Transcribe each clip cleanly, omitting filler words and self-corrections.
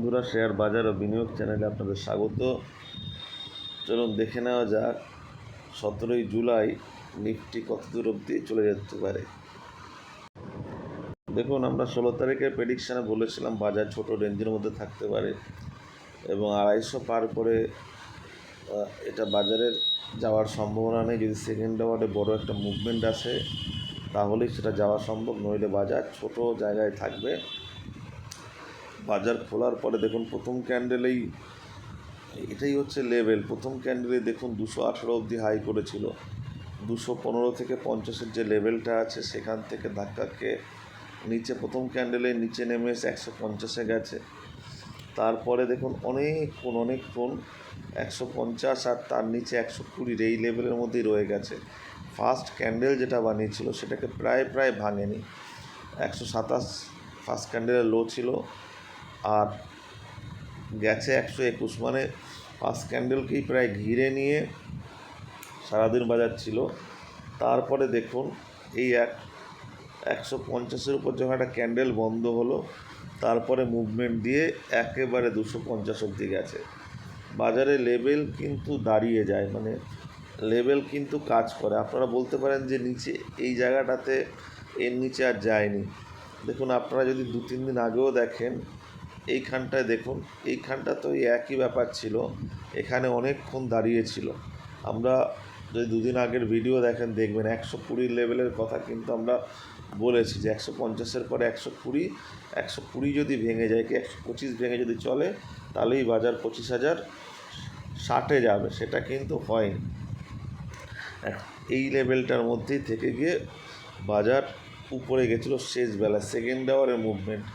বন্ধুরা, শেয়ার বাজার ও বিনিয়োগ চ্যানেলে আপনাদের স্বাগত। চলুন দেখে নেওয়া যাক 17ই জুলাই নিফটি কত দূর অবধি চলে যেতে পারে। দেখুন, আমরা 16 তারিখের প্রেডিকশানে বলেছিলাম বাজার ছোট রেঞ্জের মধ্যে থাকতে পারে এবং 250 পার করে এটা বাজারের যাওয়ার সম্ভাবনা নেই। যদি সেকেন্ড আওয়ারে বড় একটা মুভমেন্ট আসে তাহলেই সেটা যাওয়া সম্ভব, নইলে বাজার ছোট জায়গায় থাকবে। বাজার খোলার পরে দেখুন প্রথম ক্যান্ডেলেই এটাই হচ্ছে লেভেল। প্রথম ক্যান্ডেলে দেখুন 218 অবধি হাই করেছিল। 215 থেকে 50-এর যে লেভেলটা আছে সেখান থেকে ধাক্কা খেয়ে নিচে প্রথম ক্যান্ডেলে নিচে নেমে এসে 150-এ গেছে। তারপরে দেখুন অনেকক্ষণ 150 আর তার নিচে 120 এই লেভেলের মধ্যেই রয়ে গেছে। ফার্স্ট ক্যান্ডেল যেটা বানিয়েছিল সেটাকে প্রায় ভাঙেনি। 127 ফার্স্ট ক্যান্ডেলের লো ছিল আর গেছে 121, মানে ফার্স্ট ক্যান্ডেলকেই প্রায় ঘিরে নিয়ে সারাদিন বাজার ছিল। তারপরে দেখুন এই 150-এর উপর যখন একটা ক্যান্ডেল বন্ধ হলো তারপরে মুভমেন্ট দিয়ে একেবারে 250 অবধি গেছে। বাজারে লেভেল কিন্তু দাঁড়িয়ে যায়, মানে লেভেল কিন্তু কাজ করে। আপনারা বলতে পারেন যে নিচে এই জায়গাটাতে এর নিচে আর যায়নি। দেখুন, আপনারা যদি 2-3 দিন আগেও দেখেন এইখানটায় দেখুন, এইখানটা তো একই ব্যাপার ছিল, এখানে অনেকক্ষণ দাঁড়িয়েছিল। আমরা যদি 2 দিন আগের ভিডিও দেখেন দেখবেন 120 লেভেলের কথা কিন্তু আমরা বলেছি যে 150-এর পরে 120 যদি ভেঙে যায়, কি 125 ভেঙে যদি চলে তাহলেই বাজার 25,060-এ যাবে। সেটা কিন্তু হয়নি। এই লেভেলটার মধ্যেই থেকে গিয়ে বাজার উপরে গেছিলো শেষ বেলায়। সেকেন্ড আওয়ারের মুভমেন্ট,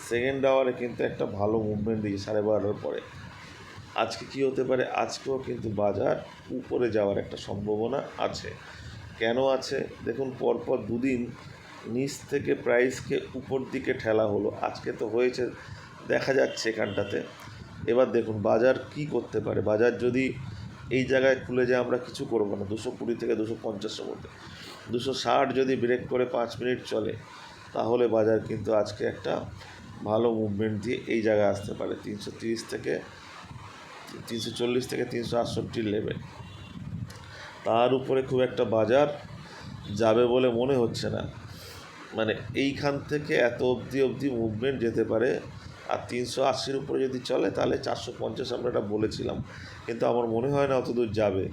সেকেন্ড আওয়ারে কিন্তু একটা ভালো মুভমেন্ট দিয়েছে 12:30-এর পরে। আজকে কি হতে পারে? আজকেও কিন্তু বাজার উপরে যাওয়ার একটা সম্ভাবনা আছে। কেন আছে? দেখুন, পরপর 2 দিন নিচ থেকে প্রাইসকে উপর দিকে ঠেলা হলো। আজকে তো হয়েছে, দেখা যাচ্ছে এখানটাতে। এবার দেখুন বাজার কি করতে পারে। বাজার যদি এই জায়গায় খুলে যায় আমরা কিছু করবো না। 220 থেকে 250-এর মধ্যে 260 যদি ব্রেক করে 5 মিনিট চলে তাহলে বাজার কিন্তু আজকে একটা ভালো মুভমেন্ট দিয়ে এই জায়গায় আসতে পারে। 330 থেকে 340 থেকে 368 লেভেল। তার উপরে খুব একটা বাজার যাবে বলে মনে হচ্ছে না। মানে এইখান থেকে এত অবধি মুভমেন্ট যেতে পারে। আর 380-র উপরে যদি চলে তাহলে 450 আমরা এটা বলেছিলাম, কিন্তু আমার মনে হয় না অত দূর যাবে।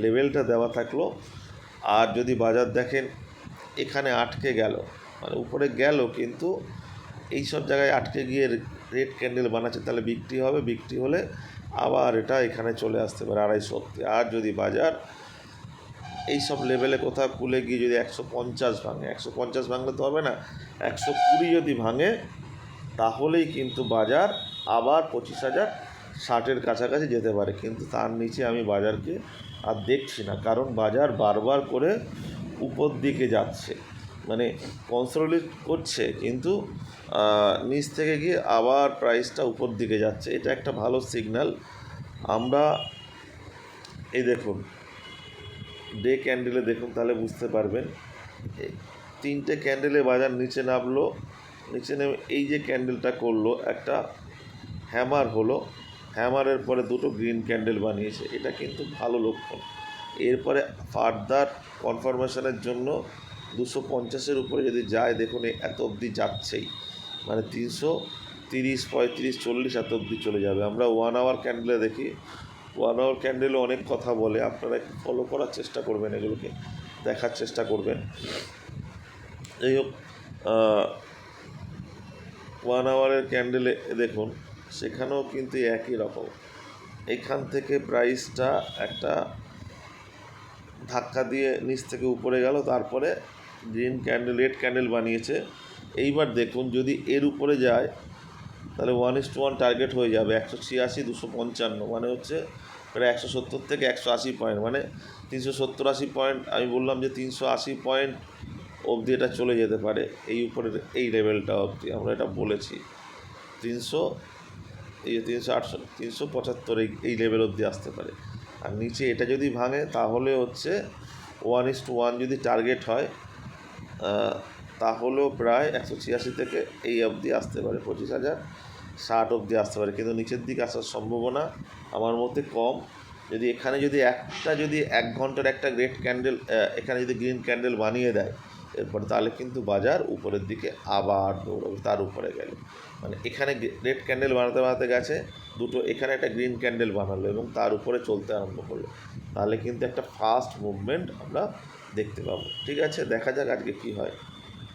লেভেলটা দেওয়া থাকলো। আর যদি বাজার দেখেন এখানে আটকে গেল, মানে উপরে গেল কিন্তু এই সব জায়গায় আটকে গিয়ে রেড ক্যান্ডেল বানাচ্ছে, তাহলে বিক্রি হবে। বিক্রি হলে আবার এটা এখানে চলে আসতে পারে 250 অবধি। আর যদি বাজার এই সব লেভেলে কোথাও খুলে গিয়ে যদি 150 ভাঙে, 150 ভাঙলে তো হবে না, 120 যদি ভাঙে তাহলেই কিন্তু বাজার আবার 25,060-এর কাছাকাছি যেতে পারে। কিন্তু তার নিচে আমি বাজারকে আর দেখছি না, কারণ বাজার বারবার করে উপর দিকে যাচ্ছে, মানে কনসোলিডেট করছে কিন্তু নিচ থেকে গিয়ে আবার প্রাইসটা উপর দিকে যাচ্ছে। এটা একটা ভালো সিগন্যাল। আমরা এই দেখুন ডে ক্যান্ডেলে দেখুন, তাহলে বুঝতে পারবেন। 3টে ক্যান্ডেলে বাজার নিচে নামলো, নিচে নেমে এই যে ক্যান্ডেলটা করলো একটা হ্যামার হলো, হ্যামারের পরে 2টো গ্রিন ক্যান্ডেল বানিয়েছে। এটা কিন্তু ভালো লক্ষণ। এরপরে ফার্দার কনফার্মেশনের জন্য 250-এর উপরে যদি যায়, দেখুন এত অবধি যাচ্ছেই, মানে 330, 35, 40 এত অবধি চলে যাবে। আমরা 1 আওয়ার ক্যান্ডেলে দেখি। 1 আওয়ার ক্যান্ডেলে অনেক কথা বলে, আপনারা একটু ফলো করার চেষ্টা করবেন, এগুলোকে দেখার চেষ্টা করবেন। যাই হোক, 1 আওয়ারের ক্যান্ডেলে দেখুন সেখানেও কিন্তু একই রকম। এখান থেকে প্রাইসটা একটা ধাক্কা দিয়ে নিচ থেকে উপরে গেল, তারপরে গ্রিন ক্যান্ডেল রেড ক্যান্ডেল বানিয়েছে। এইবার দেখুন যদি এর উপরে যায় তাহলে 1:1 টার্গেট হয়ে যাবে 186, 255, মানে হচ্ছে প্রায় 170 থেকে 180 পয়েন্ট, মানে 370-80 পয়েন্ট। আমি বললাম যে 380 পয়েন্ট অবধি এটা চলে যেতে পারে, এই উপরের এই লেভেলটা অবধি আমরা এটা বলেছি। 368, 375 এই লেভেল অবধি আসতে পারে। আর নিচে এটা যদি ভাঙে তাহলে হচ্ছে 1:1 যদি টার্গেট হয় তাহলেও প্রায় 186 থেকে এই অবধি আসতে পারে 60 অবধি আসতে পারে, কিন্তু নিচের দিকে আসার সম্ভাবনা আমার মতে কম। যদি এখানে যদি 1 ঘন্টার একটা রেড ক্যান্ডেল এখানে যদি গ্রিন ক্যান্ডেল বানিয়ে দেয় এরপরে, তাহলে কিন্তু বাজার উপরের দিকে আবার দৌড়াবে তার উপরে গেলে। মানে এখানে রেড ক্যান্ডেল বানাতে বানাতে গেছে দুটো, এখানে একটা গ্রিন ক্যান্ডেল বানালো এবং তার উপরে চলতে আরম্ভ করলো, তাহলে কিন্তু একটা ফাস্ট মুভমেন্ট আমরা দেখতে পাবো। ঠিক আছে, দেখা যাক আজকে কী হয়।